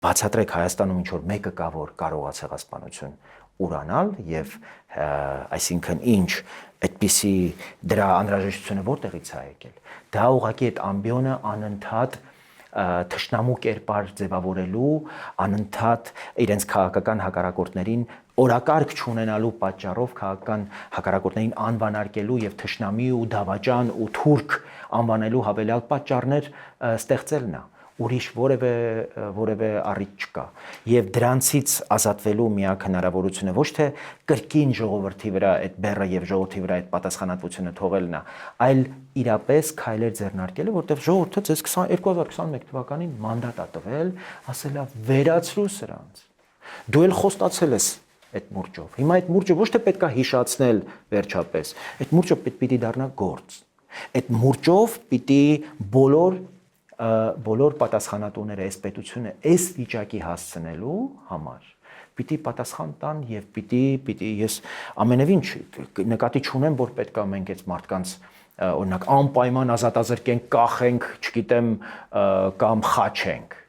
բացատրեք Հայաստանում ինչ որ մեկը կա, որ կարող է ցեղասպանություն ուրանալ եւ այսինքն ինչ այդպիսի դրա անհրաժեշտությունը որտեղից է եկել։ Դա ուղղակի այդ ամբիոնը անընդհատ թշնամու կերպար ձևավորելու, անընդհատ իրենց քաղաքական հակառակորդներին օրակարգ չունենալու պատճառով քաղաքական հակառակորդներին անվանարկելու եւ թշնամի ու դավաճան ու թուրք անվանելու հավելյալ պատճառներ ստեղծելն է։ Ուրիշ որևէ առիթ չկա եւ դրանցից ազատվելու միակ հնարավորությունը ոչ թե կրկին ժողովրդի վրա այդ բեռը եւ ժողովրդի վրա այդ պատասխանատվությունը թողելն է, այլ իրապես քայլեր ձեռնարկելը, որտեղ ժողովուրդը ձեզ 2021 թվականին մանդատ է տվել, ասել է վերացրու սրանց։ Դու էլ խոստացել ես այդ մուրճով։ Հիմա այդ մուրճը ոչ թե պետք է հիշացնել վերջապես, այդ մուրճը պիտի դառնա գործ։ Այդ մուրճով պիտի բոլոր պատասխանատուները այս պետությունը այս վիճակի հասցնելու համար պիտի պատասխան տան եւ պիտի ես ամենևին նկատի չունեմ, որ պետք է մենք այս մարդկանց օրինակ անպայման ազատազրկենք, կախենք, չգիտեմ, կամ խաչենք։